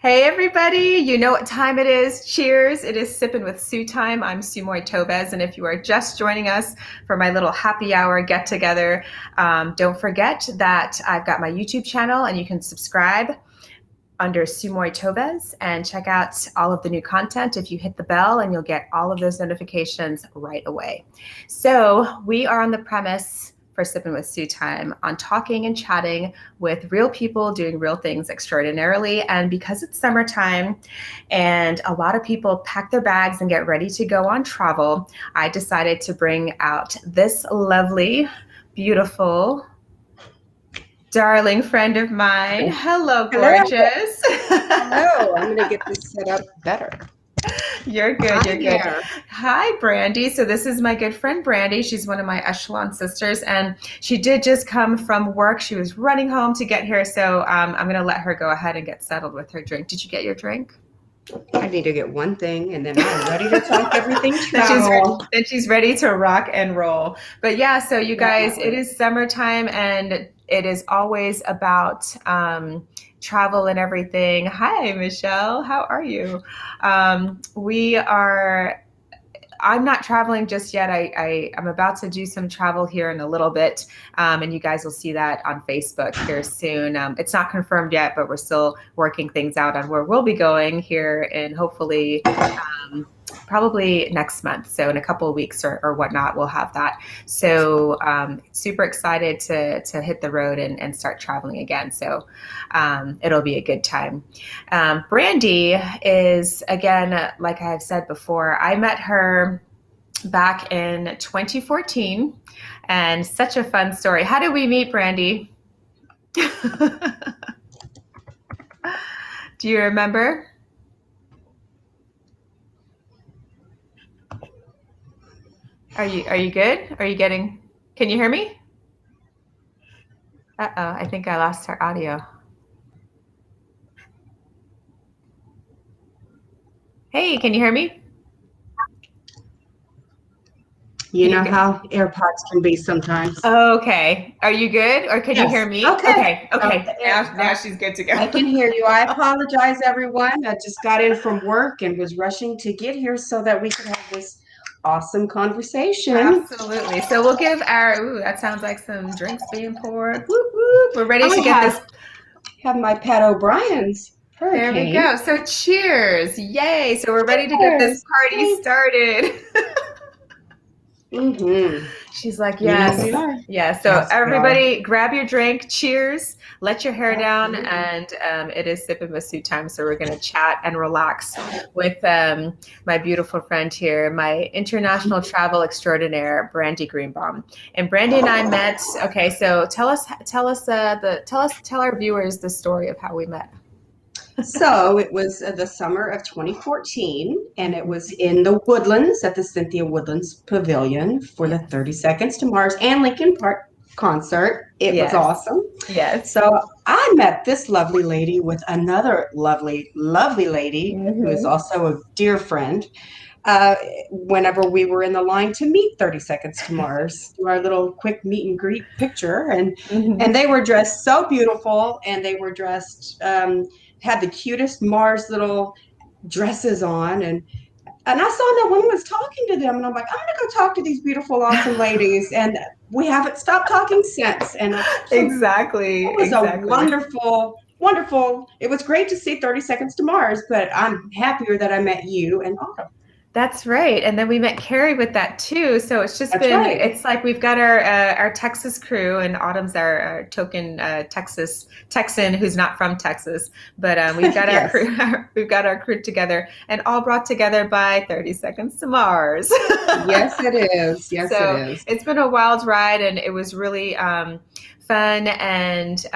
Hey everybody, you know what time it is. Cheers. It is Sipping with Sue time. I'm Sumoy Tobez, and if you are just joining us for my little happy hour get together, don't forget that I've got my YouTube channel and you can subscribe under Sumoy Tobez and check out all of the new content if you hit the bell, and you'll get all of those notifications right away. So we are on the premise for Sipping with Sue time on talking and chatting with real people doing real things extraordinarily. And because it's summertime and a lot of people pack their bags and get ready to go on travel, I decided to bring out this lovely, beautiful, darling friend of mine. Hello, Hello. gorgeous. Hello. I'm going to get this set up better. You're good. Hi You're good. there. Hi, Brandy. So this is my good friend Brandy. She's one of my Echelon sisters, and she did just come from work. She was running home to get here, so I'm going to let her go ahead and get settled with her drink. Did you get your drink? I need to get one thing, and then I'm ready to talk everything Then travel. she's ready to rock and roll. But yeah, so you guys, it Definitely. is summertime, and it is always about travel and everything. Hi, Michelle. How are you? We are. I'm not traveling just yet. I'm about to do some travel here in a little bit, and you guys will see that on Facebook here soon. It's not confirmed yet, but we're still working things out on where we'll be going here, and hopefully, probably next month. So in a couple of weeks or whatnot, we'll have that. So super excited to hit the road and start traveling again. So it'll be a good time. Brandy is, again, like I've said before, I met her back in 2014, and such a fun story. How did we meet, Brandy? Do you remember? Are you good? Are you getting? Can you hear me? Uh-oh, I think I lost her audio. Hey, can you hear me? You Can you know get? how AirPods can be sometimes. Okay. Are you good? Or can you Yes. hear me? Okay. Okay. Okay. Now she's good to go. I can hear you. I apologize, everyone. I just got in from work and was rushing to get here so that we could have this awesome conversation. Absolutely. So we'll give our, ooh, that sounds like some drinks being poured. Whoop, whoop. We're ready I to get this. have my Pat O'Brien's There we Hurricane. go. So cheers. Yay. So we're ready to get this Cheers. party started. Mm-hmm. She's like, You know yes. we are. Yeah. So Yes, we are. everybody grab your drink. Cheers. Let your hair down. Absolutely. And it is Sipping with Sue time. So we're going to chat and relax with my beautiful friend here, my international travel extraordinaire, Brandy Greenbaum. And Brandy and I met. Okay. So tell our viewers the story of how we met. So it was the summer of 2014, and it was in the Woodlands at the Cynthia Woodlands Pavilion for the Yes. 30 Seconds to Mars and Linkin Park concert. It was Yes. awesome. Yes. So I met this lovely lady with another lovely, lovely lady who is Mm-hmm. also a dear friend. Uh, Whenever we were in the line to meet 30 Seconds to Mars, do our little quick meet and greet picture, and Mm-hmm. they were dressed so beautiful, and they were dressed had the cutest Mars little dresses on, and I saw that woman was talking to them, and I'm like, I'm gonna go talk to these beautiful, awesome ladies, and we haven't stopped talking since. And so Exactly. it was a Exactly. wonderful. It was great to see 30 Seconds to Mars, but I'm happier that I met you and Autumn. That's right. And then we met Carrie with that too. So it's just That's been, right. it's like we've got our Texas crew, and Autumn's our token Texan who's not from Texas. But we've got our Yes. crew, we've got our crew together, and all brought together by 30 Seconds to Mars. Yes, it is. Yes, it So is. it's been a wild ride, and it was really fun and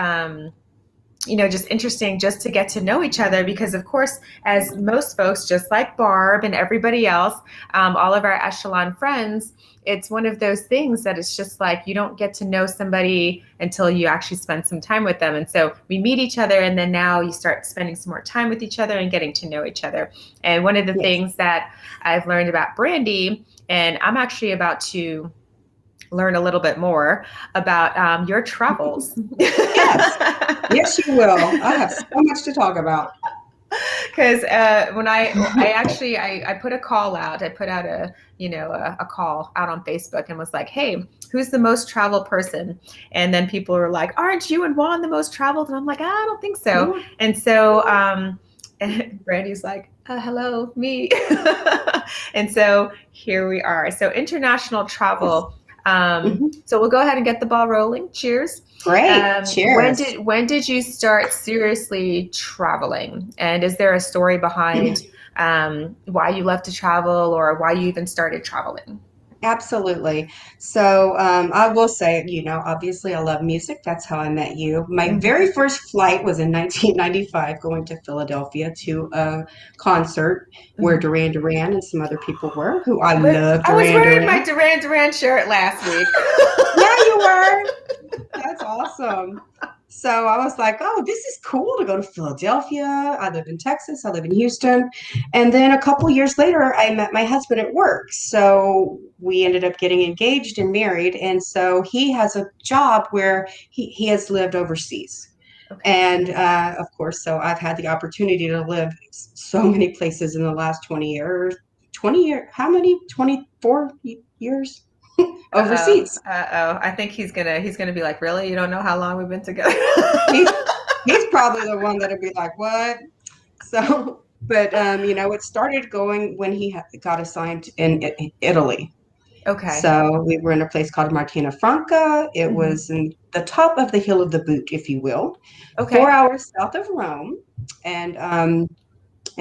just interesting just to get to know each other, because of course, as most folks, just like Barb and everybody else, all of our Echelon friends, it's one of those things that it's just like you don't get to know somebody until you actually spend some time with them. And so we meet each other, and then now you start spending some more time with each other and getting to know each other. And one of the Yes. things that I've learned about Brandy, and I'm actually about to learn a little bit more about your travels. Yes. Yes, you will. I have so much to talk about. Because when I actually I put a call out. I put out a call out on Facebook and was like, "Hey, who's the most traveled person?" And then people were like, "Aren't you and Juan the most traveled?" And I'm like, "I don't think so." Yeah. And so and Brandy's like, "Hello, me." And so here we are. So international Yes. travel. Mhm. So we'll go ahead and get the ball rolling. Cheers. Great. When Cheers. did you start seriously traveling? And is there a story behind why you love to travel or why you even started traveling? Absolutely. So I will say, obviously I love music. That's how I met you. My Mhm. very first flight was in 1995 going to Philadelphia to a concert where Mhm. Duran Duran and some other people were, who I But love I was Duran wearing my Duran. Duran Duran shirt last week. Yeah, you were. That's awesome. So I was like, oh, this is cool to go to Philadelphia. I live in Texas. I live in Houston. And then a couple years later, I met my husband at work. So we ended up getting engaged and married. And so he has a job where he has lived overseas. Okay. And of course, so I've had the opportunity to live so many places in the last 20 years. 20 years, how many? 24 years Uh-oh. overseas. Uh-oh. I think he's gonna be like, really? You don't know how long we've been together? He's he's probably the one that'd be like, what? So, but it started going when got assigned in Italy. Okay. So we were in a place called Martina Franca. It Mhm. was in the top of the hill of the boot, if you will, four Okay. hours south of Rome, and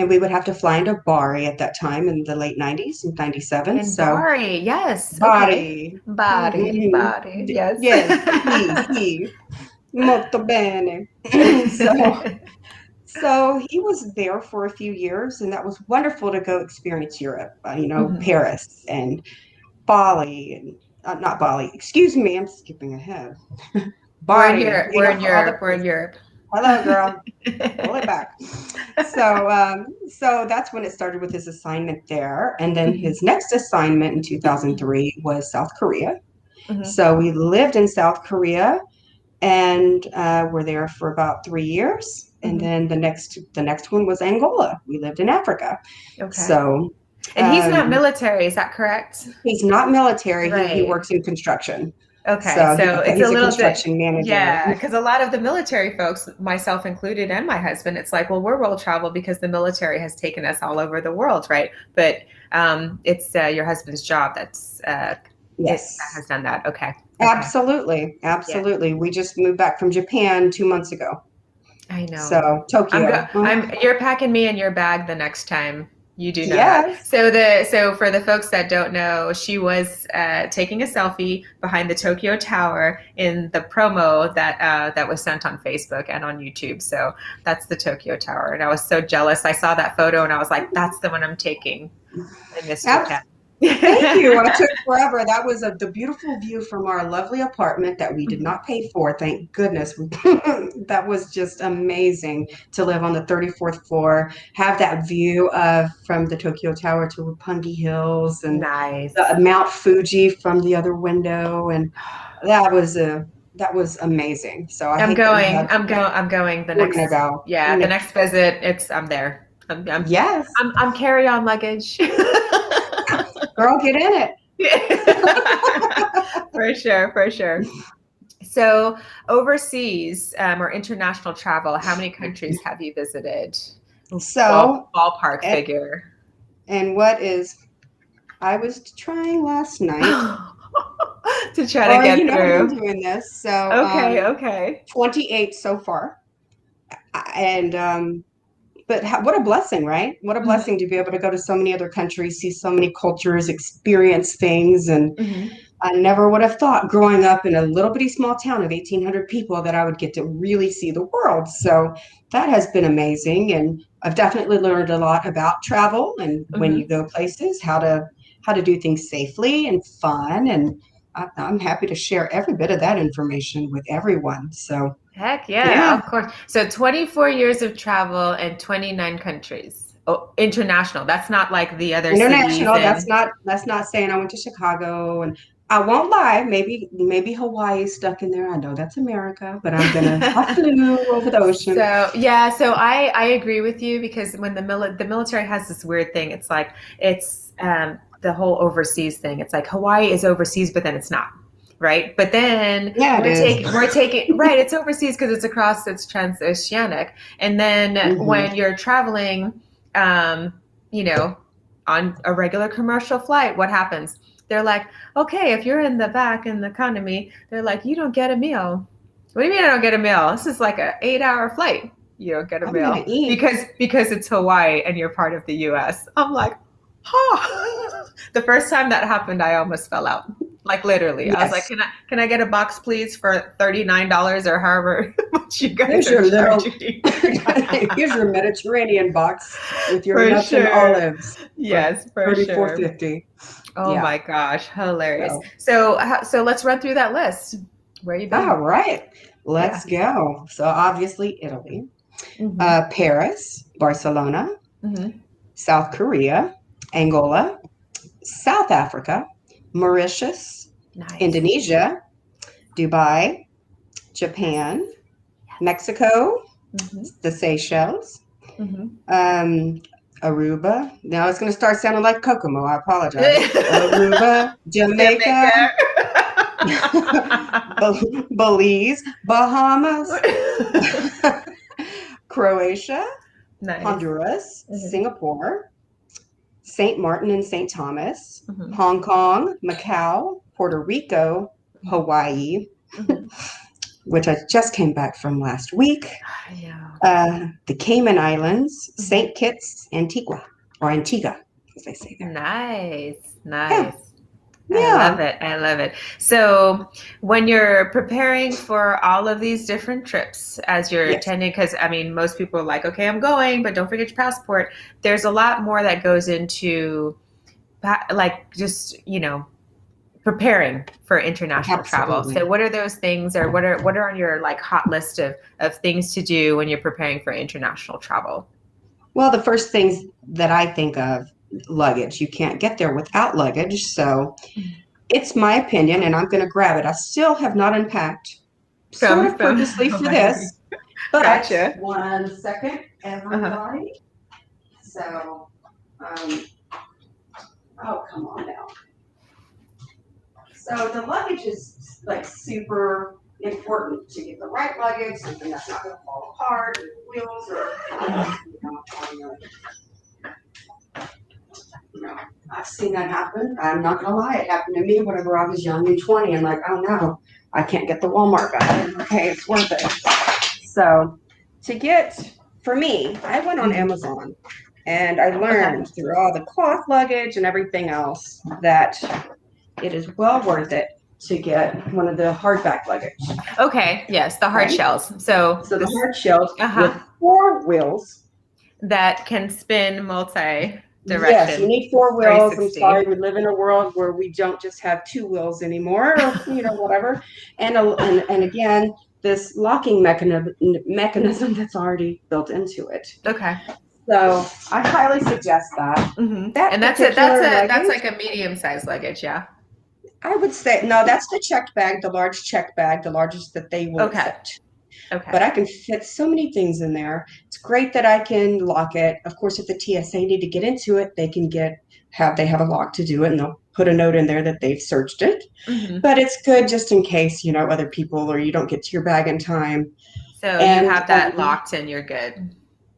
we would have to fly into Bari at that time in the late '90s, in '97. And So Bari, yes. Okay. Bari, mhm. Bari, yes. Yes, he, molto bene. So. So he was there for a few years, and that was wonderful to go experience Europe. Mhm. Paris and Bali, and not Bali. Excuse me, I'm skipping ahead. We're in Bari, Europe. We're in all the Europe. We're in places. Europe. Hello, girl. Pull it back. So that's when it started with his assignment there, and then Mhm. his next assignment in 2003 was South Korea. Mhm. So we lived in South Korea and were there for about 3 years. And Mhm. then the next one was Angola. We lived in Africa. Okay. So And he's um, not military, is that correct? he's not military. He Right. works in construction. Okay. So So it's a he's a little bit, construction manager. yeah, because a lot of the military folks, myself included, and my husband, it's like, well, we're world travel because the military has taken us all over the world, right? But it's your husband's job that Yes, has done that. Okay. Okay. absolutely, Yeah. absolutely. We just moved back from Japan 2 months ago. I know. So Tokyo. You're packing me in your bag the next time. You do know that. Yes. So for the folks that don't know, she was taking a selfie behind the Tokyo Tower in the promo that was sent on Facebook and on YouTube. So that's the Tokyo Tower, and I was so jealous. I saw that photo and I was like, "That's the one I'm taking." I missed Japan. Thank you. I took forever. That was the beautiful view from our lovely apartment that we did Mhm. not pay for. Thank goodness. That was just amazing to live on the 34th floor, have that view of from the Tokyo Tower to Roppongi Hills and the Nice. Mount Fuji from the other window, and that was that was amazing. So I I'm hate that we going. had. I'm going the We're gonna next. go. Yeah, the next visit. I'm there. Yes, I'm carry on luggage. girl, get in it. For sure, for sure. So, overseas or international travel, how many countries have you visited? So, Ballpark and, figure. and what is I was trying last night, To try to or get I've been through. doing this. So Okay, okay. 28 so far, and but what a blessing, right? What a Mhm, blessing to be able to go to so many other countries, see so many cultures, experience things, and mhm. I never would have thought growing up in a little bitty small town of 1,800 people that I would get to really see the world. So that has been amazing, and I've definitely learned a lot about travel and when you Mhm. go places, how to do things safely and fun. And I'm happy to share every bit of that information with everyone. So Heck yeah, yeah, of course. So 24 years of travel and 29 countries. Oh, international. That's not like the other cities international. and That's not saying I went to Chicago and I won't lie. Maybe Hawaii's stuck in there. I know that's America, but I flew over the ocean. So yeah, so I agree with you because when the military has this weird thing, it's like it's the whole overseas thing. It's like Hawaii is overseas, but then it's not, right? But then Yeah, it is. we're taking right. It's overseas because it's transoceanic, and then Hmm. when you're traveling, um, you know, on a regular commercial flight, what happens? They're like, okay, if you're in the back in the economy, they're like, you don't get a meal. What do you mean I don't get a meal? This is like an 8 hour flight. You don't get a I'm gonna meal eat. because it's Hawaii and you're part of the US. I'm like, huh. The first time that happened, I almost fell out. Like literally. I was like, Yes. can I get a box please for $39 or however much you guys Here's are your little, charging? here's your Mediterranean box with your For nuts and sure. olives for Yes, for 34 sure. 50. Oh Yeah. my gosh, hilarious. So, So let's run through that list. Where you been? all right, Yeah. let's go. So obviously Italy, Mm-hmm. Paris, Barcelona, Mm-hmm. South Korea, Angola, South Africa, Mauritius, Nice. Indonesia, Dubai, Yes. Japan, Yes. Mexico, Mm-hmm. the Seychelles, Mm-hmm. um, Aruba. Now it's going to start sounding like Kokomo. I apologize. Aruba, Jamaica, Jamaica. Belize, Bahamas, Croatia, Nice. Honduras, Hmm. Singapore, St. Martin and St. Thomas, Hmm. Hong Kong, Macau, Puerto Rico, Hawaii, Hmm. which I just came back from last week, I know. the Cayman Islands, Hmm. St. Kitts, Antigua, or Antigua, as they say there. Nice. Yeah, Nice. I love yeah, it. I love it. So, when you're preparing for all of these different trips as you're yes, attending, because I mean, most people are like, okay, I'm going, but don't forget your passport. There's a lot more that goes into, like, just, preparing for international travel. So, absolutely. what are those things, or what are on your like hot list of things to do when you're preparing for international travel? Well, the first things that I think of, luggage. You can't get there without luggage. So it's my opinion, and I'm going to grab it. I still have not unpacked, sort From of from purposely for Hawaii. this, but Gotcha. 1 second, Uh-huh. everybody. So, um, oh, come on now. So the luggage is like super important to get the right luggage, something that's not going to fall apart, wheels or, you know, I've seen that happen. I'm not gonna lie, it happened to me whenever I was young and 20. I'm like, oh no, I can't get the Walmart bag. Okay, it's worth it. So to get, for me, I went on Mhm. Amazon and I Okay. learned through all the cloth luggage and everything else that it is well worth it to get one of the hardback luggage. Okay. Yes, the hard Okay. shells. So So the this, hard shells with uh-huh, 4 wheels. that can spin Yes, you multi-direction, need 4 wheels. I'm sorry, 360. we live in a world where we don't just have 2 wheels anymore, or whatever. And again, this locking mechanism that's already built into it. Okay. So I highly suggest that. Hmm. That And particular that's luggage, like a medium-sized luggage, yeah. I would say no, that's the checked bag, the large checked bag, the largest that they will Okay. accept. Okay. But I can fit so many things in there. It's great that I can lock it. Of course, if the TSA need to get into it, they have a lock to do it, and they'll put a note in there that they've searched it. Hmm. But it's good just in case, other people or you don't get to your bag in time. So you And have that locked and you're good.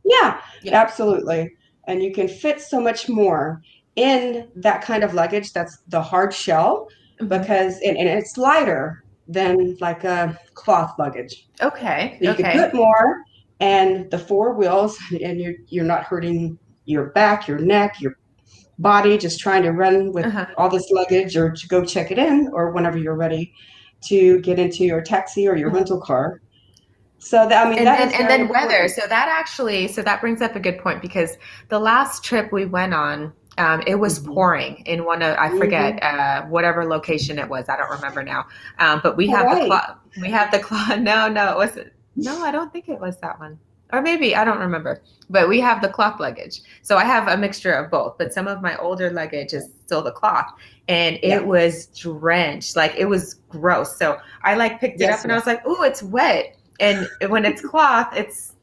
yeah, Yeah. absolutely. And you can fit so much more in that kind of luggage. That's the hard shell Hmm. because and it's lighter than like a cloth luggage. Okay. So you can put Okay. more, and the 4 wheels, and you're not hurting your back, your neck, your body, just trying to run with Uh-huh. all this luggage or to go check it in, or whenever you're ready to get into your taxi or your Uh-huh. rental car. So that I mean And that then is very weather. important. So that brings up a good point because the last trip we went on, it was Hmm. pouring in one of I Hmm. forget whatever location it was. I don't remember now. But we have the Hawaii. cloth. We have the cloth. No, no, it wasn't. No, I don't think it was that one. or maybe I don't remember, but we have the cloth luggage. So I have a mixture of both, but some of my older luggage is still the cloth, and Yeah. it was drenched, like it was gross. So I like picked it up Yes, and I yes. was like, "Ooh, it's wet." And when it's cloth, it's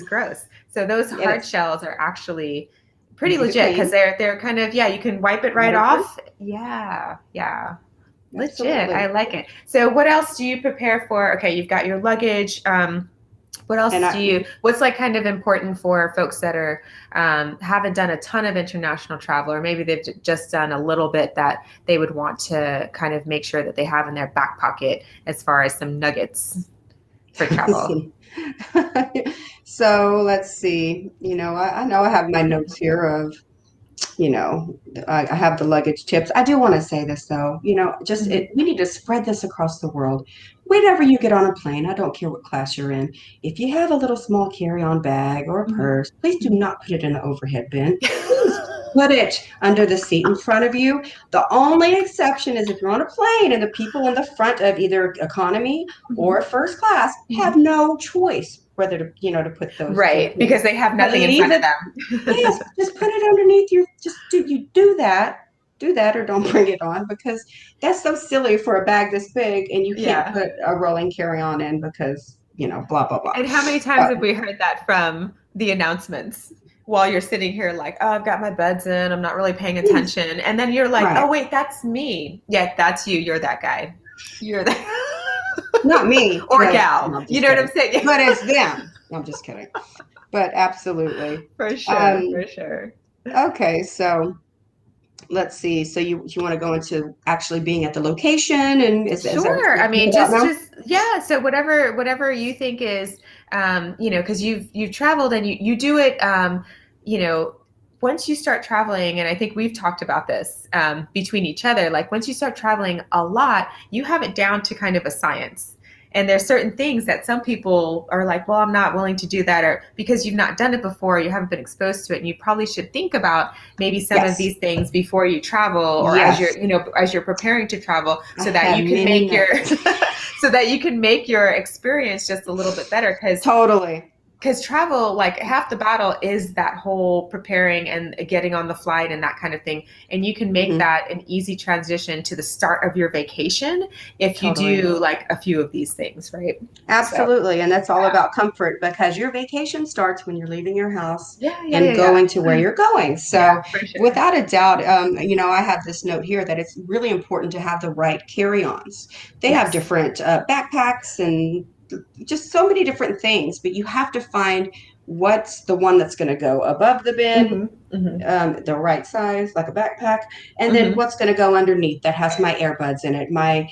gross. So those It hard is. shells are actually pretty Easy to legit because clean, they're kind of, yeah, you can wipe it right waterproof. off. Yeah, yeah. Legit. I Absolutely. like it. So what else do you prepare for? Okay, you've got your luggage. What And else I, what's like kind of important for folks that are haven't done a ton of international travel, or maybe they've just done a little bit that they would want to kind of make sure that they have in their back pocket as far as some nuggets for travel? so let's see. I know I have my notes here of, I have the luggage tips. I do want to say this though, Mhm. we need to spread this across the world. Whenever you get on a plane, I don't care what class you're in, if you have a little small carry-on bag or a Mhm. purse, please do Mhm. not put it in the overhead bin. Please put it under the seat in front of you. The only exception is if you're on a plane and the people in the front of either economy Mhm. or first class have Mhm. no choice whether to put those Right, things. because they have But nothing in leave front of it. them. Yes, just put it underneath your, just do that or don't bring it on, because that's so silly for a bag this big and you can't Yeah. put a rolling carry-on in because, blah, blah, blah. And how many times Uh, have we heard that from the announcements while you're sitting here like, oh, I've got my buds in, I'm not really paying yes, attention. And then you're like, right. oh, wait, that's me. Yeah, that's you. You're that guy. You're that Not me, or but no, gal. I'm You just know what I'm kidding. saying? But it's them. No, I'm just kidding. But absolutely. For sure, Um, for sure. okay, so let's see. So you want to go into actually being at the location, and is that what Sure. you're I talking mean, about now? just yeah. So whatever you think is, because you've traveled and you do it, you know, once you start traveling, and I think we've talked about this between each other. Like once you start traveling a lot, you have it down to kind of a science. And there's certain things that some people are like, well, I'm not willing to do that, or because you've not done it before, you haven't been exposed to it, and you probably should think about maybe some of Yes. these things before you travel or Yes. as you're preparing to travel I so that have you can many make your notes. so that you can make your experience just a little bit better Totally. because travel, like half the battle is that whole preparing and getting on the flight and that kind of thing, and you can make Hmm. that an easy transition to the start of your vacation if you Totally. do like a few of these things, right? So Absolutely. And that's all yeah, about comfort, because your vacation starts when you're leaving your house yeah, yeah, and yeah, going to where yeah. you're going. Yeah, So, for sure. without a doubt, I have this note here that it's really important to have the right carry ons. They have Yes. different backpacks and just so many different things, but you have to find what's the one that's going to go above the bin, Hmm. Hmm. the right size, like a backpack, and then Hmm. what's going to go underneath that has my earbuds in it, my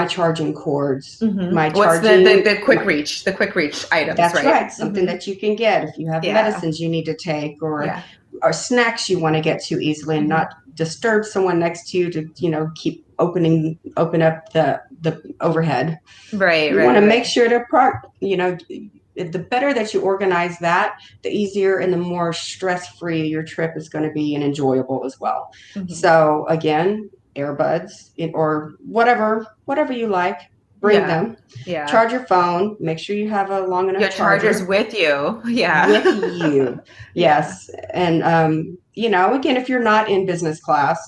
charging cords, Hmm. my What's charging. the quick reach items, That's right? right, something Hmm. that you can get if you have Yeah, medicines you need to take, yeah. or snacks you want to get to easily and not Hmm. disturb someone next to you to keep open up the overhead. Right, You want right, to make right. sure to the better that you organize that, the easier and the more stress-free your trip is going to be and enjoyable as well. Hmm. So again, earbuds or whatever you like, bring Yeah, them. yeah. Charge your phone, make sure you have a long Your enough charger's charger with you. Yeah. with you. Yeah. Yes. And again, if you're not in business class,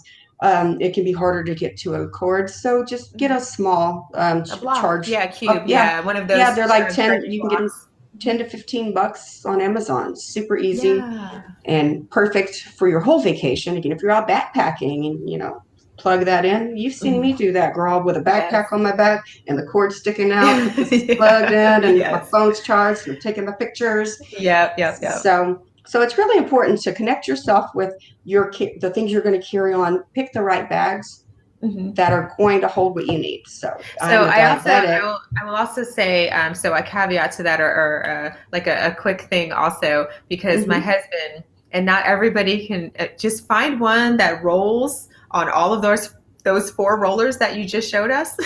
it can be harder to get to a cord. So just get a small A block. charge. Yeah, Oh, cube. yeah. Yeah, one of Yeah, those they're like 10, charging you can get them blocks. 10 Mhm. to $15 on Amazon. Super easy Yeah. and perfect for your whole vacation. Again, if you're out backpacking and, plug that in. You've seen me Mhm. do that, girl, with a Yes. backpack on my back and the cord sticking out, but this is plugged Yeah. in and my Yes. phone's charged and I'm taking my pictures. Yep, yep, yep. So it's really important to connect yourself with the things you're going to carry on. Pick the right bags Mhm. that are going to hold what you need. So So I'm a diabetic. I will also say, so a caveat to that, or like a quick thing also, because my Hmm. husband, and not everybody can just find one that rolls on all of those four rollers that you just showed us.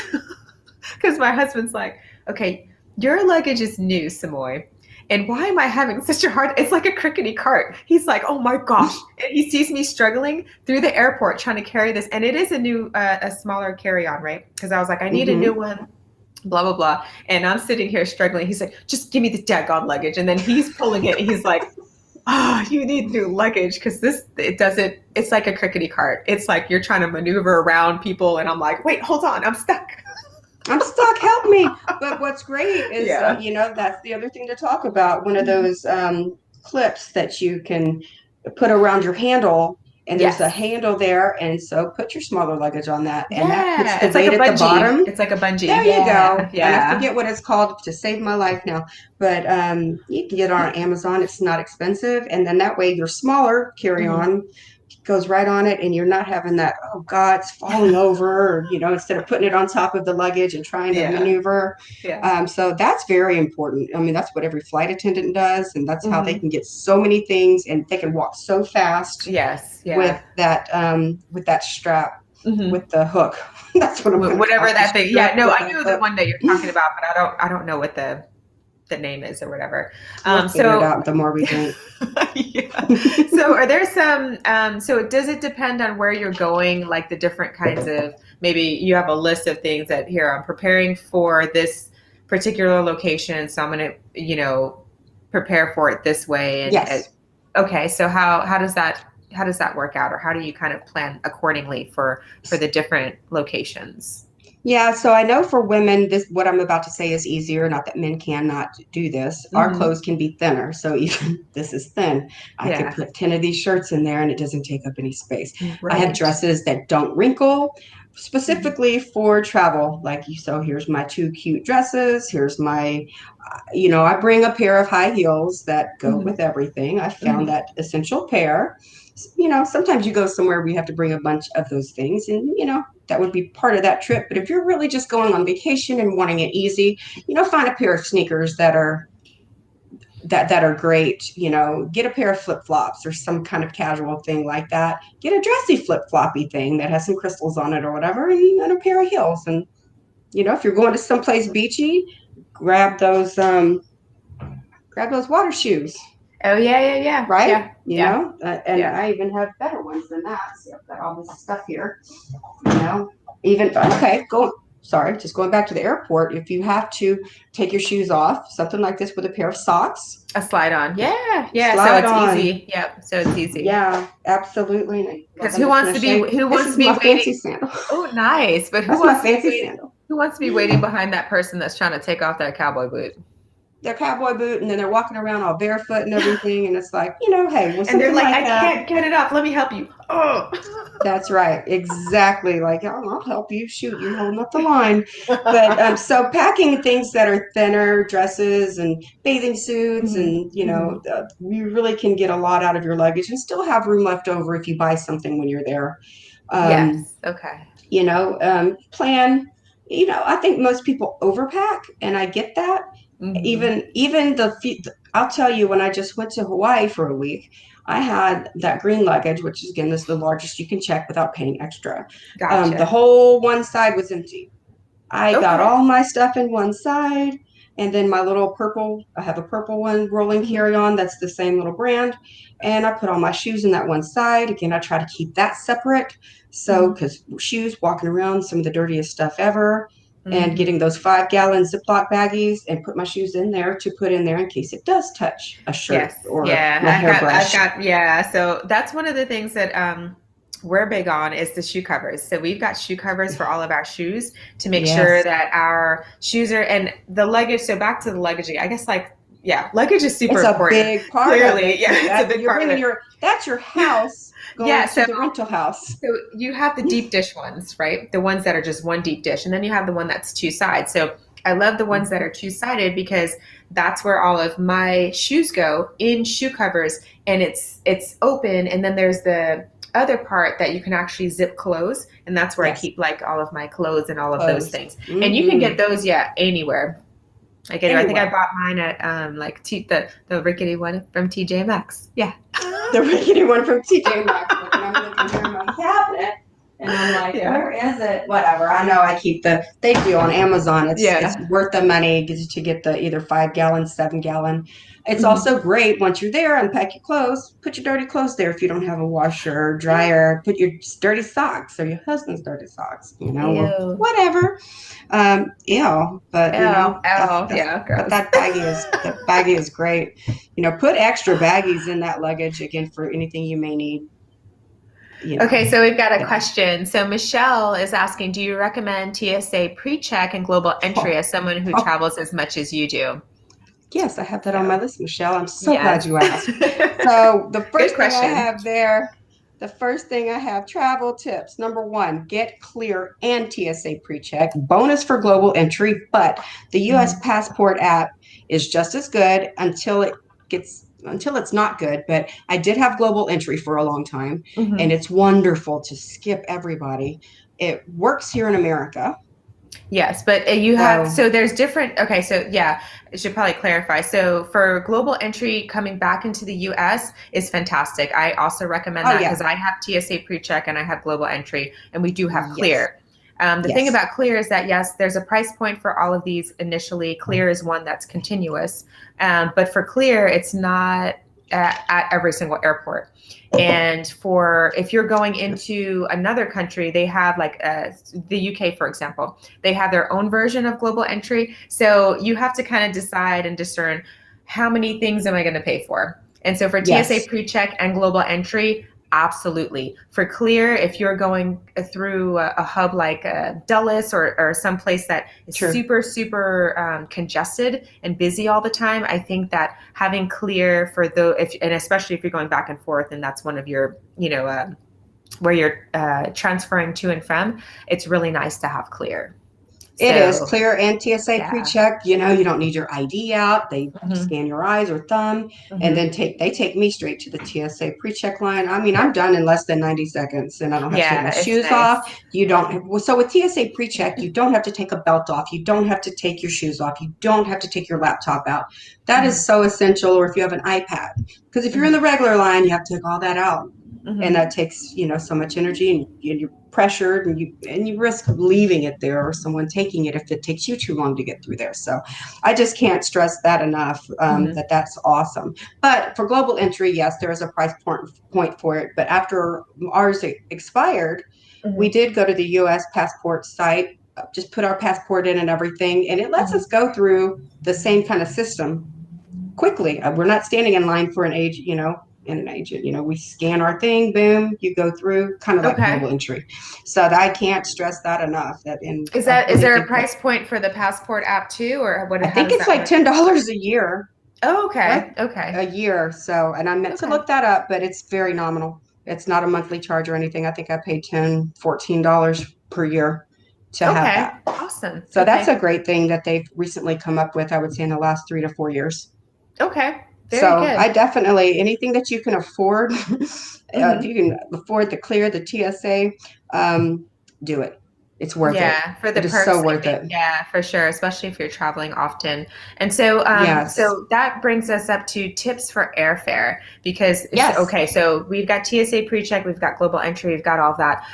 Because my husband's like, okay, your luggage is new, Samoy. And why am I having such a hard? It's like a crickety cart. He's like, oh my gosh! And he sees me struggling through the airport trying to carry this, and it is a smaller carry-on, right? Because I was like, I need a new Hmm. one blah blah blah. And I'm sitting here struggling. He's like, just give me the daggone luggage. And then he's pulling it and he's like, oh, you need new luggage because this it doesn't it's like a crickety cart. It's like you're trying to maneuver around people and I'm like, wait, hold on, I'm stuck. I'm stuck, help me. But what's great is, Yeah. that's the other thing to talk about. One of those clips that you can put around your handle, and there's a Yes. handle there. And so put your smaller luggage on that, and that puts Yeah. the It's like a weight at the bungee. bottom. It's like a bungee. There you Yeah. go. And I Yeah. forget what it's called to save my life now. But you can get it on Amazon. It's not expensive. And then that way your smaller Mhm. carry-on goes right on it, and you're not having that, oh God, it's falling over, or, instead of putting it on top of the luggage and trying to Yeah. maneuver. Yeah. So that's very important. I mean, that's what every flight attendant does, and that's how they Hmm. can get so many things, and they can walk so fast Yes. with Yeah. that strap, Hmm. with the hook. That's what I'm going to Whatever call it, the that thing. Yeah. strap No, with I the know the hook. one that you're talking about, but I don't know what the name is or whatever. We'll figure it So out the more we drink. yeah. So are there some so does it depend on where you're going, like the different kinds of maybe you have a list of things that here I'm preparing for this particular location, so I'm going to, prepare for it this way and Yes. okay, so how does that work out or how do you kind of plan accordingly for the different locations? Yeah, so I know for women, this what I'm about to say is easier. Not that men cannot do this. Our Hmm. clothes can be thinner, so even this is thin. I could Yeah. put 10 of these shirts in there, and it doesn't take up any space. I have Right. dresses that don't wrinkle, Mhm. specifically for travel. Like you, so here's my two cute dresses. Here's my, I bring a pair of high heels that go Mhm. with everything. I found Mhm. that essential pair. Sometimes you go somewhere where you have to bring a bunch of those things, and that would be part of that trip. But if you're really just going on vacation and wanting it easy, find a pair of sneakers that are great. Get a pair of flip-flops or some kind of casual thing like that. Get a dressy flip-floppy thing that has some crystals on it or whatever, and a pair of heels. And if you're going to someplace beachy, grab those water shoes, Oh yeah, yeah, yeah. right? Yeah. Yeah. And Yeah. I even have better ones than that. See, I've got all this stuff here. you know Even, okay, sorry, just going back to the airport. If you have to take your shoes off, something like this with a pair of socks, A slide on. Yeah. Yeah. So slide it's on. easy. Yep. So it's easy. Yeah, absolutely. And look, Because I'm who just wants going to to be show you, who this wants is to be my fancy waiting? sandal. Oh, nice. But who That's my wants to be fancy waiting? sandal. Who wants to be waiting behind that person that's trying to take off that cowboy boot? Their cowboy boot, and then they're walking around all barefoot and everything, and it's like, hey, well, And they're something like, like I that. can't get it off. Let me help you. Oh. That's right. Exactly. Like, oh, I'll help you. Shoot, you're holding up the line. But so packing things that are thinner, dresses and bathing suits, Hmm. and Hmm. you really can get a lot out of your luggage and still have room left over if you buy something when you're there. Um, Yes. Okay. Plan. I think most people overpack, and I get that. Hmm. Even I'll tell you, when I just went to Hawaii for a week, I had that green luggage, which is, again, is the largest you can check without paying extra. The Gotcha. whole one side was empty. I got Okay. all my stuff in one side, and then my little purple, I have a purple one rolling Hmm. carry-on that's the same little brand, and I put all my shoes in that one side. Again, I try to keep that separate. So, Hmm. because shoes, walking around, some of the dirtiest stuff ever, and Hmm. getting those 5-gallon Ziploc baggies and put my shoes in there to put in there in case it does touch a shirt Yes. or my Yeah. I've hairbrush. got, yeah. So that's one of the things that we're big on is the shoe covers. So we've got shoe covers for all of our shoes to make sure Yes, that our shoes are, and the luggage. So back to the luggage, I guess like, yeah, luggage is super it's a important. big part of Clearly. it, Yeah. because It's a that big you're part of bringing it. that's your house Yeah. going to So the rental house. So you have the deep dish ones, right? The ones that are just one deep dish, and then you have the one that's two sides. So I love the ones that are two sided because that's where all of my shoes go in shoe covers, and it's open, and then there's the other part that you can actually zip close, and that's where I Yes, keep like all of my clothes and all of those closed. things. And you can Mm-hmm. get those, yeah, anywhere. Like anyway, I think I Anywhere. bought mine at like the rickety one from TJ Maxx. Yeah. The rickety one from TJ Maxx. And I'm looking here in my cabinet. And I'm like, Yeah. where is it? Whatever. I know I keep they do on Amazon. It's Yeah. worth the money to get the either 5 gallon, 7 gallon. It's Mhm. also great once you're there, unpack your clothes, put your dirty clothes there if you don't have a washer or Yeah. dryer, put your dirty socks or your husband's dirty socks, or Ew. whatever. But Ew. that's Ew. Yeah. but Gross. that baggie is great. Put extra baggies in that luggage again for anything you may need, Okay, so we've got a yeah. question. So Michelle is asking, do you recommend TSA pre-check and global entry as someone who Oh, travels as much as you do? yes, I have that on my So, list, Michelle. I'm so glad yes. you asked. So the Good first thing I question. have there, the first thing I have travel tips. Number one, get clear and TSA pre-check. Bonus for global entry, but the US Mhm. passport app is just as good until it's not good. But I did have global entry for a long time, and Mhm. it's wonderful to skip everybody. It works here in America. Yes, but you have, So, so there's different, okay, so yeah, I should probably clarify. So for global entry coming back into the US is fantastic. I also recommend oh that because yeah, I have TSA pre-check and I have global entry and we do have yes, Clear. The thing yes, about Clear is that yes, there's a price point for all of these initially. Clear is one that's continuous, but for Clear, it's not at every single airport. And for if you're going into another country, they have like the UK, for example, they have their own version of global entry. So you have to kind of decide and discern how many things am I going to pay for. And so for TSA yes. pre-check and global entry, absolutely. For Clear, if you're going through a hub like Dulles or some place that is True. super, super congested and busy all the time, I think that having Clear for and especially if you're going back and forth and that's one of your, where you're transferring to and from, it's really nice to have Clear. It is So, clear and TSA yeah. pre-check. You don't need your ID out. They Mm-hmm. scan your eyes or thumb, and then Mm-hmm. they take me straight to the TSA pre-check line. I mean, I'm Yeah. done in less than 90 seconds, and I don't have to take my Yeah, it's shoes nice. off. You don't. So with TSA pre-check, you don't have to take a belt off. You don't have to take your shoes off. You don't have to take your laptop out. That Mm-hmm. is so essential. Or if you have an iPad, because if you're in the Mm-hmm. regular line, you have to take all that out, and Mm-hmm. that takes so much energy, and you're pressured, and you risk leaving it there or someone taking it if it takes you too long to get through there. So I just can't stress that enough, Mm-hmm. that's awesome. But for global entry, yes, there is a price point for it, but after ours expired, we Mm-hmm. did go to the US passport site, just put our passport in and everything, and it lets us Mm-hmm. go through the same kind of system quickly. We're not standing in line for an agent. We scan our thing, boom, you go through, kind of like global Okay. entry. So I can't stress that enough. That in I Is really there a think that price point for the passport app too, or I how think does it's that like work? $10 a year, Oh, right? okay. Okay. A year. So, and I meant to Okay. look that up, but it's very nominal. It's not a monthly charge or anything. I think I paid $14 per year to have Okay. that. Awesome. So that's a Okay. great thing that they've recently come up with, I would say, in the last 3 to 4 years. Okay. Very So I good. definitely, anything that you can afford, if you Mm-hmm. can afford to clear the TSA, um, do it. It's worth it. Yeah, for the It is so perks, I worth think. it. Yeah, for sure, especially if you're traveling often. And so, Yes. so that brings us up to tips for airfare because, Yes. okay, so we've got TSA pre-check, we've got global entry, we've got all of that.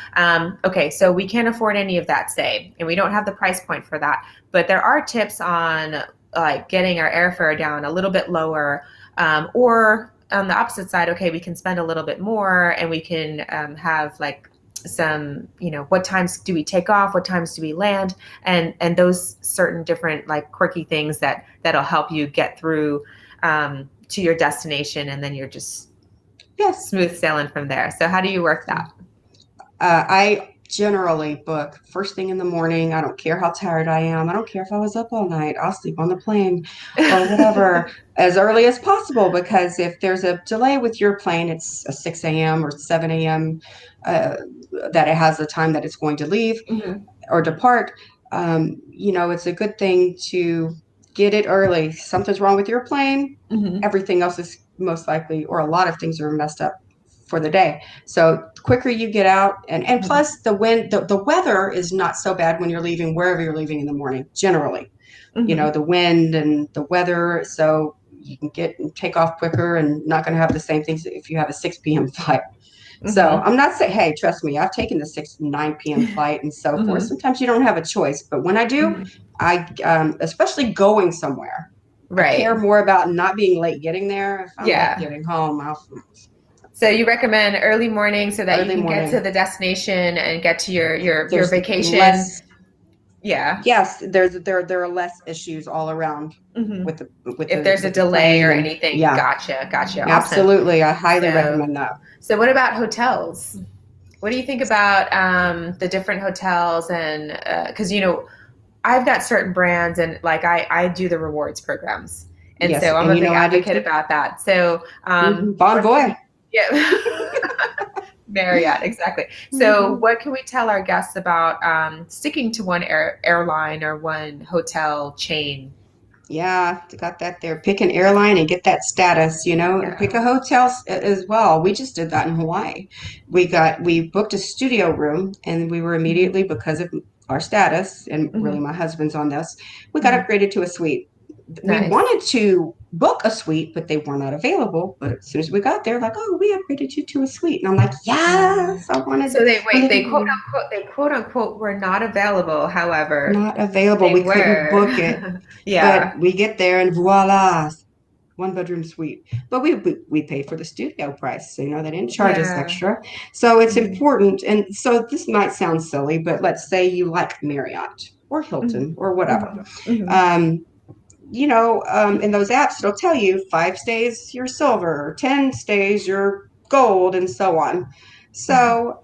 Okay, so we can't afford any of that, say, and we don't have the price point for that. But there are tips on like getting our airfare down a little bit lower, or on the opposite side, okay, we can spend a little bit more and we can have like some, what times do we take off, what times do we land, and those certain different like quirky things that'll help you get through to your destination, and then you're just Yes. smooth sailing from there. So how do you work that? I generally book first thing in the morning. I don't care how tired I am. I don't care if I was up all night. I'll sleep on the plane or whatever as early as possible, because if there's a delay with your plane, it's a 6 a.m. or 7 a.m. Uh, that it has the time that it's going to leave Mm-hmm. or depart. It's a good thing to get it early. Something's wrong with your plane. Mm-hmm. Everything else is most likely, or a lot of things are messed up for the day. So the quicker you get out, and Mm-hmm. plus the weather is not so bad when you're leaving, wherever you're leaving in the morning, generally. Mm-hmm. The wind and the weather. So you can take off quicker and not going to have the same things if you have a 6 p.m. flight. So Mm-hmm. I'm not saying, hey, trust me, I've taken the 6 to 9 p.m. flight and so forth. Mm-hmm. Sometimes you don't have a choice, but when I do, Mm-hmm. especially going somewhere, I care Right. more about not being late getting there. If I'm late Yeah. getting home, So you recommend early morning so that you early can get to morning. the destination and get to your There's vacation. less. Yeah. Yes, there are less issues all around Hmm. with the with If the there's a with the delay plane or and anything. yeah, Gotcha. Gotcha. Awesome. absolutely. I highly So, recommend that. so what about hotels? What do you think about the different hotels and because I've got certain brands and like I do the rewards programs, and Yes, so I'm and a you big know I do advocate too. about that. So Bon what can voy. we? Yeah. Marriott, exactly. So, Hmm. what can we tell our guests about sticking to one airline or one hotel chain? Yeah, got that there. Pick an airline and get that status, and pick Yeah. a hotel as well. We just did that in Hawaii. We booked a studio room and we were Hmm. immediately, because of our status, and really Hmm. my husband's on this, we got Hmm. upgraded to a suite. We Nice. wanted to book a suite, but they were not available. But as soon as we got there, like, oh, we upgraded you to a suite. And I'm like, Uh, yes, I wanted so a they living quote room. unquote were not available. However, Not available. they We couldn't were. book it. But Yeah. we get there and voila, one bedroom suite. But we paid for the studio price, so they didn't charge us Yeah. extra. So it's Hmm. important. And so this might sound silly, but let's say you like Marriott or Hmm. Hilton or whatever. Hmm. Hmm. Um, in those apps, it'll tell you 5 stays you're silver, 10 stays you're gold, and so on. Uh-huh. So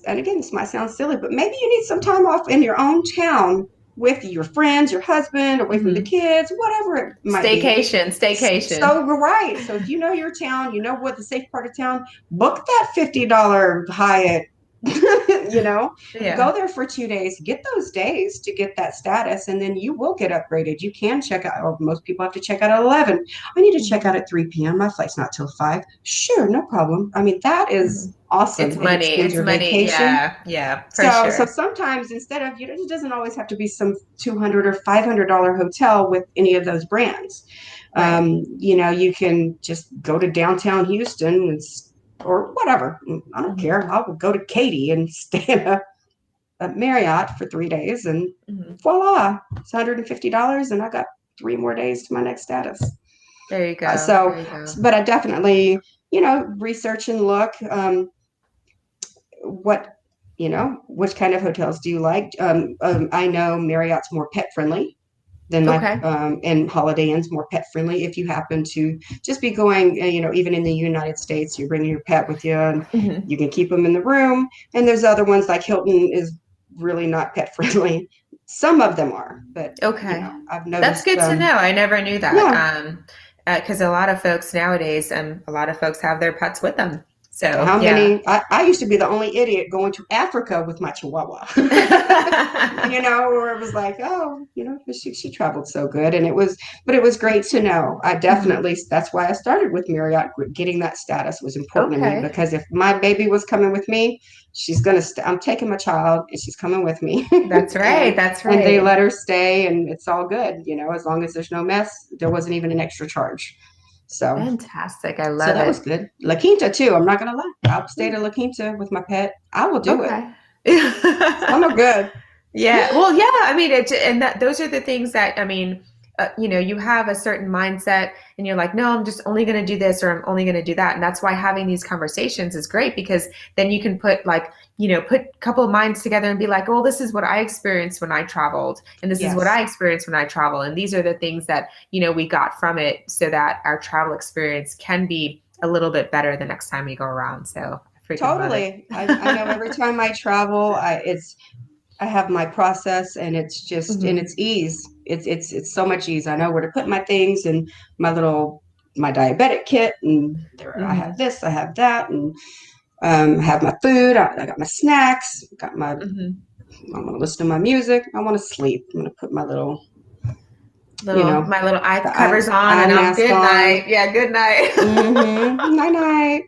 and again, this might sound silly, but maybe you need some time off in your own town with your friends, your husband, away from the Hmm. kids, whatever it might be. Staycation. Staycation. So we're right. So if you know your town, you know what the safe part of town, book that $50 Hyatt. you know, Yeah. go there for 2 days, get those days to get that status, and then you will get upgraded. You can check out, or most people have to check out at 11. I need to check Hmm. out at 3 p.m. My flight's not till 5. Sure, no problem. I mean, that Hmm. is awesome. It's It money. extends It's your money. vacation. Yeah. Yeah. For So sure. sometimes instead of, it doesn't always have to be some $200 or $500 hotel with any of those brands. Right. You can just go to downtown Houston or whatever. I don't Hmm. care. I'll go to Katy and stay in a Marriott for 3 days, and Hmm. voila, it's $150, and I got 3 more days to my next status. There you go. So, There you go. but I definitely, research and look. What which kind of hotels do you like? I know Marriott's more pet friendly than Okay. and Holiday Inn's more pet friendly. If you happen to just be going, even in the United States, you're bringing your pet with you, and Hmm. you can keep them in the room. And there's other ones like Hilton is really not pet friendly. Some of them are, but Okay. I've That's noticed. good to know. I never knew that. Yeah, Because a lot of folks nowadays, a lot of folks have their pets with them. So how yeah. many? I used to be the only idiot going to Africa with my Chihuahua. Where it was like, oh, she traveled so good, but it was great to know. I Mhm. definitely, that's why I started with Marriott. Getting that status was important to me, Okay. because if my baby was coming with me, I'm taking my child and she's coming with me, That's right. and That's they right. let her stay, and it's all good, as long as there's no mess. There wasn't even an extra charge. So Fantastic. I so love that was it. good. La Quinta too. I'm not gonna lie. I'll stay to La Quinta with my pet. I will do it. Okay. So no good. Yeah. Well, yeah. I mean, and that those are the things that I mean. You have a certain mindset, and you're like, no, I'm just only going to do this, or I'm only going to do that, and that's why having these conversations is great because then you can put put a couple of minds together and be like, well, this is what I experienced when I traveled, and this is what Yes, I experienced when I travel, and these are the things that we got from it, so that our travel experience can be a little bit better the next time we go around. So I freaking love it. totally. I know every time I travel, I have my process, and Hmm. it's ease. It's so much ease. I know where to put my things, and my diabetic kit, and there I have Hmm. this, I have that, and have my food. I got my snacks. Hmm. I'm gonna listen to my music. I want to sleep. I'm gonna put you Little know, my little eye the covers on, eye and I'm mask good on. night. Yeah, good night. Mm-hmm. Night night.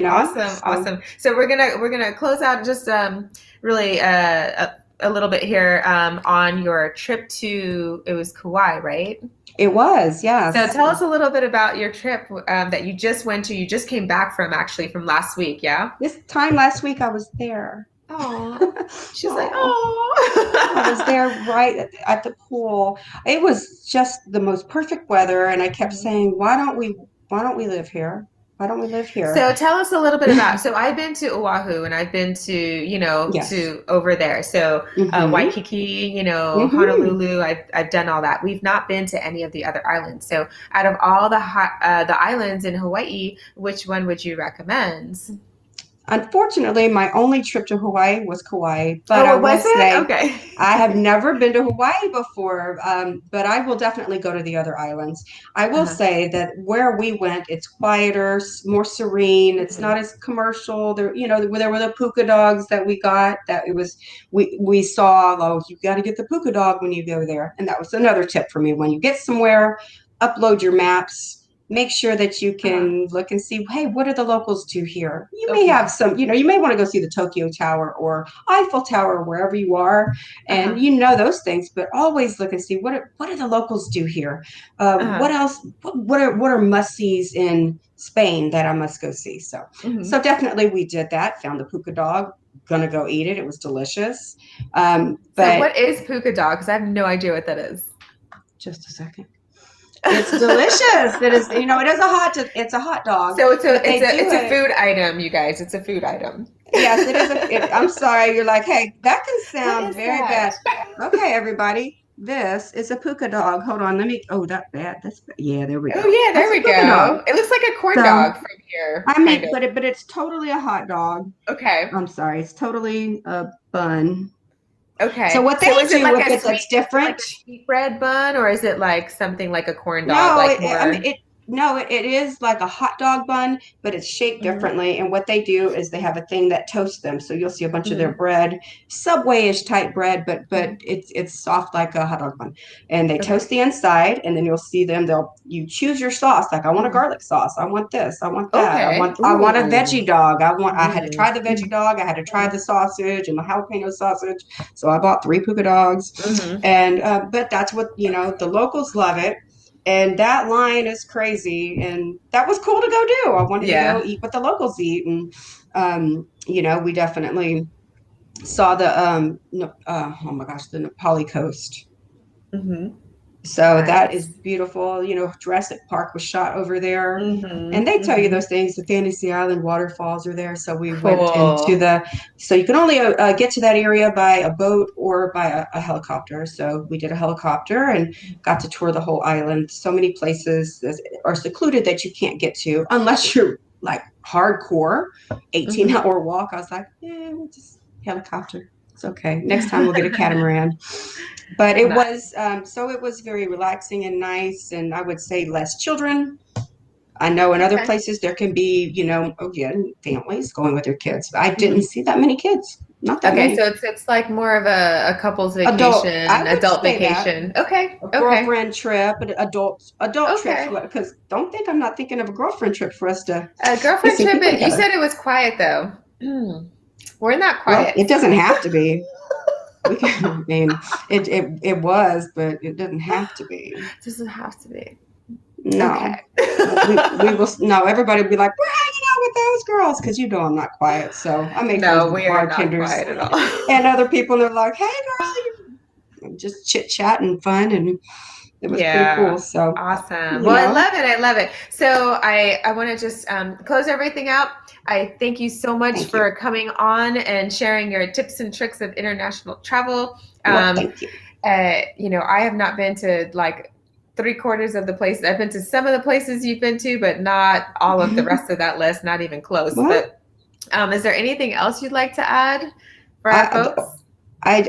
Awesome, So awesome. So we're gonna close out just really a little bit here on your trip to, it was Kauai, right? It was, So yes. tell us a little bit about your trip that you just went to. You just came back from actually from last week, yeah? This time last week I was there. Oh, she's like, Oh, I was oh. there right at the pool. It was just the most perfect weather, and I kept saying, why don't we live here? Why don't we live here? So tell us a little bit about. So I've been to Oahu and I've been to, Yes. to over there. So Mm-hmm. Waikiki, Mm-hmm. Honolulu. I've done all that. We've not been to any of the other islands. So out of all the islands in Hawaii, which one would you recommend? Unfortunately, my only trip to Hawaii was Kauai, but I Oh, will was it? say I have Okay. never been to Hawaii before, but I will definitely go to the other islands. I will Uh-huh. say that where we went, it's quieter, more serene. It's Mhm. not as commercial. There were the puka dogs that we got. That it was we saw. Oh, you got to get the puka dog when you go there, and that was another tip for me. When you get somewhere, upload your maps, make sure that you Uh-huh. can look and see, hey, what do the locals do here? You may have Okay. some, you may want to go see the Tokyo Tower or Eiffel Tower, wherever you are, and Uh-huh. those things, but always look and see what do the locals do here? What Uh-huh. else? What are must sees in Spain that I must go see? So Hmm. definitely we did that. Found the puka dog. Gonna go eat it. It was delicious. So But what is puka dog? Because I have no idea what that is. just a second. It's delicious. It's a hot dog, So but they do it's a it. food item, you guys. It's a food item. Yes, it is I'm sorry. You're like, hey, that can What sound is very that? bad. Okay, everybody. This is a puka dog. Hold on. That bad. Yeah, there we Oh go. yeah, there That's a we puka dog. go. It looks like a corn So, dog from here, I kind mean, of. but it's totally a hot dog. Okay. I'm sorry. It's totally a bun. So Okay. what they So is it do like with a it that's is it like different. a sweetbread bun or is it like something like a corn dog, No, like more? it is like a hot dog bun, but it's shaped Hmm. differently. And what they do is they have a thing that toasts them. So you'll see a bunch of their Hmm. bread, Subway-ish type bread, but Hmm. it's soft like a hot dog bun. And they Okay. toast the inside, and then you'll see them. You choose your sauce. Like I want a Mm. garlic sauce. I want this. I want that. Okay. I want a veggie Ooh. dog. I had to Mm. try the veggie dog. I had to try Mm. the sausage and the jalapeno sausage. So I bought 3 puka dogs, Hmm. and but that's what the locals love it, and that line is crazy, and that was cool to go do. I wanted to go Yeah. eat what the locals eat, and we definitely saw the oh my gosh, the Nepali coast. Hmm. So that is Nice. beautiful. Jurassic Park was shot over there. And Hmm. they tell you Hmm. those things. The Fantasy Island waterfalls are there. So we went into Cool. so you can only get to that area by a boat or by a helicopter. So we did a helicopter and got to tour the whole island. So many places that are secluded that you can't get to unless you're like hardcore 18-hour walk. I was like, yeah, we'll just helicopter. It's okay. Next time we'll get a catamaran. But Nice. it was very relaxing and nice, and I would say less children. I know in other Okay. places there can be, again, families going with their kids. I didn't Mhm. see that many kids, not that Okay, many. so it's like more of a couple's I vacation, would adult say that vacation. Okay, a okay, girlfriend trip, adult trips, okay. because don't think I'm not thinking of a girlfriend trip for us to A get girlfriend some trip. people You together. said it was quiet though. We're not Well, quiet, it so doesn't have to be. We can, I mean, it was, but it doesn't have to be. it doesn't have to be. No, Okay. we will. No, everybody will be like, we're hanging out with those girls because I'm not quiet. So I made friends No, with the we are not bartenders quiet at all. and other people, and they're like, hey, girl, just chit chat and fun, and it was pretty cool. Yeah. So, Awesome. you Well, I know, love it. I love it. So I want to just close everything out. I thank you so much thank you. for coming on and sharing your tips and tricks of international travel. Well, Um, thank you. I have not been to like three-quarters of the places. I've been to some of the places you've been to, but not all of the rest of that list, not even close. Well, But is there anything else you'd like to add for our I, folks?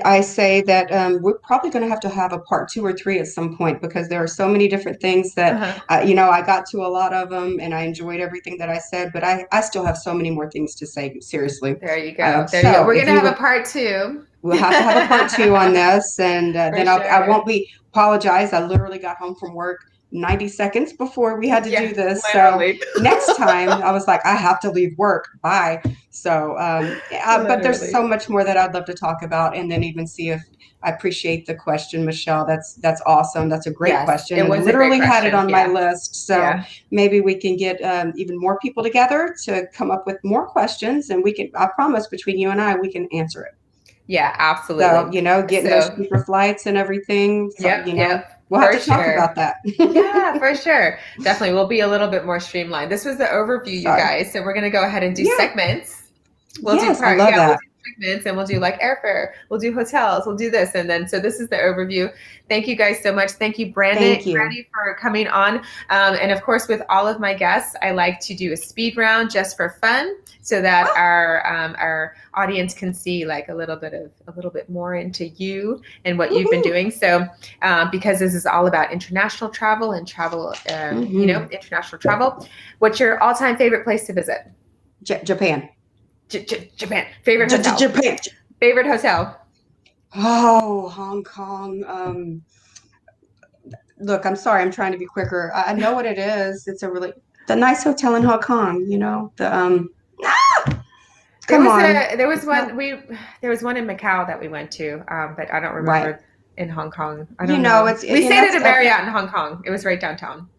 I say that we're probably going to have a part 2 or 3 at some point because there are so many different things that, Uh-huh. I got to a lot of them and I enjoyed everything that I said, but I still have so many more things to say, seriously. There you go. There you go. So We're if gonna you have a would, part two. we'll have to have a part 2 on this, and For then I sure. won't be apologize. I literally got home from work 90 seconds before we had to Yeah, do this. So literally. next time I was like, I have to leave work. Bye. So, but there's Literally. so much more that I'd love to talk about, and then even see if I appreciate the question, Michelle. That's awesome. That's a great Yes, question, it and was a great literally had it question. on my Yeah. list. So Yeah. maybe we can get even more people together to come up with more questions, and we can. I promise, between you and I, we can answer it. Yeah, So, absolutely. getting those So, cheaper flights and everything. So, yep, yep, we'll have for to talk sure. about that. Yeah, for sure. Definitely. We'll be a little bit more streamlined. This was the overview, you Sorry. guys. So we're going to go ahead and do Yeah. segments. We'll do Yes, I love yeah, we'll that. do segments and we'll do like airfare, we'll do hotels, we'll do this. And then, so this is the overview. Thank you guys so much. Thank you, Thank you. Brandy, for coming on. And of course, with all of my guests, I like to do a speed round just for fun so that Oh, our audience can see like a little bit more into you and what you've been woohoo. doing. So, because this is all about international travel and travel, international travel. What's your all-time favorite place to visit? Japan. Japan. Favorite hotel. Japan. Favorite hotel. Oh, Hong Kong. Look, I'm sorry. I'm trying to be quicker. I know what it is. It's the nice hotel in Hong Kong. There Come was on. there was one in Macau that we went to, but I don't Right. remember in Hong Kong. I don't know. We stayed at a Marriott in Hong Kong. It was right downtown.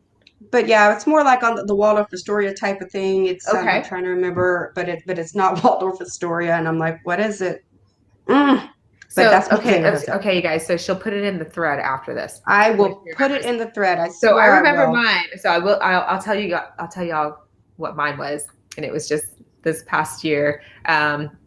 But yeah, it's more like on the Waldorf Astoria type of thing. It's I'm Okay. trying to remember, but it's not Waldorf Astoria, and I'm like, what is it? But So that's my favorite hotel. okay, you guys. So she'll put it in the thread after this. I will put it in the thread. I So I swear remember will. mine. So I will. I'll tell you. I'll tell y'all what mine was, and it was just this past year,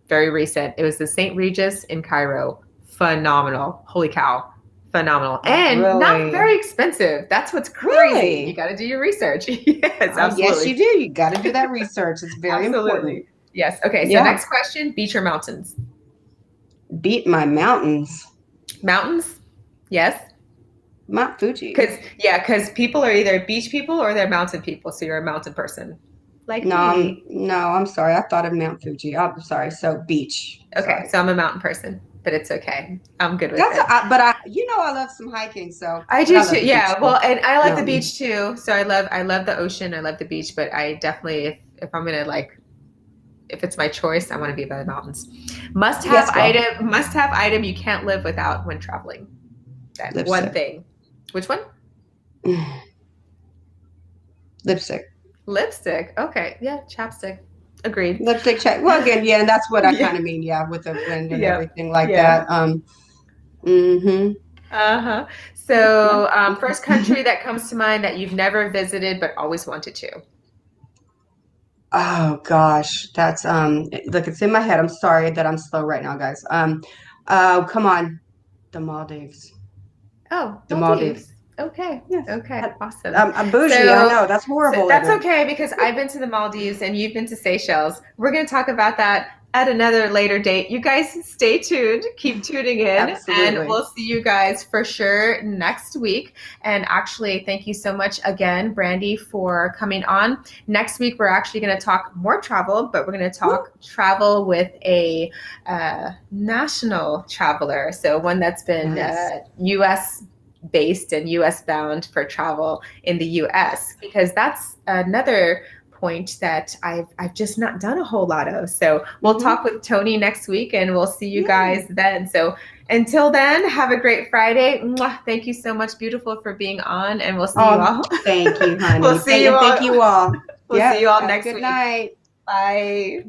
very recent. It was the St. Regis in Cairo. Phenomenal! Holy cow! Phenomenal, and not Really? very expensive. That's what's crazy. Really? You got to do your research. Yes, absolutely. Yes, you do. You got to do that research. It's very important. Yes. Okay. So Yeah. next question: beach or mountains? Beat my mountains. Mountains. Yes. Mount Fuji. Because people are either beach people or they're mountain people. So you're a mountain person. Like me. No, I'm sorry. I thought of Mount Fuji. I'm sorry. So beach. Okay, Sorry. so I'm a mountain person, but it's okay. I'm good with it. But I love some hiking. So I do too. the Yeah. beach. Well, and I like the No. beach too. So I love the ocean. I love the beach, but I definitely, if I'm gonna if it's my choice, I want to be by the mountains. Must have item you can't live without when traveling. That Lipstick. one thing. Which one? Lipstick. Lipstick. Okay. Yeah. Chapstick. Agreed. Lipstick check. Well, again, yeah, and that's what I kind of mean. Yeah, with the blend and everything like that. Uh-huh. So, first country that comes to mind that you've never visited but always wanted to. Oh gosh, that's look, it's in my head. I'm sorry that I'm slow right now, guys. Come on, the Maldives. Oh, The Maldives. Okay. Yes. Okay. Awesome. I'm bougie. I know that's horrible. So that's okay because I've been to the Maldives and you've been to Seychelles. We're going to talk about that at another later date. You guys stay tuned. Keep tuning in. Absolutely. And we'll see you guys for sure next week. And actually, thank you so much again, Brandy, for coming on. Next week, we're actually going to talk more travel, but we're going to talk travel with a national traveler. So one that's been U.S. based and US bound for travel in the US, because that's another point that I've just not done a whole lot of. So we'll talk with Tony next week and we'll see you guys then. So until then, have a great Friday. Mwah. Thank you so much, beautiful, for being on, and we'll see you all. Thank you, honey. We'll see you all. Thank you all. We'll see you all next week. week. Good night. Bye.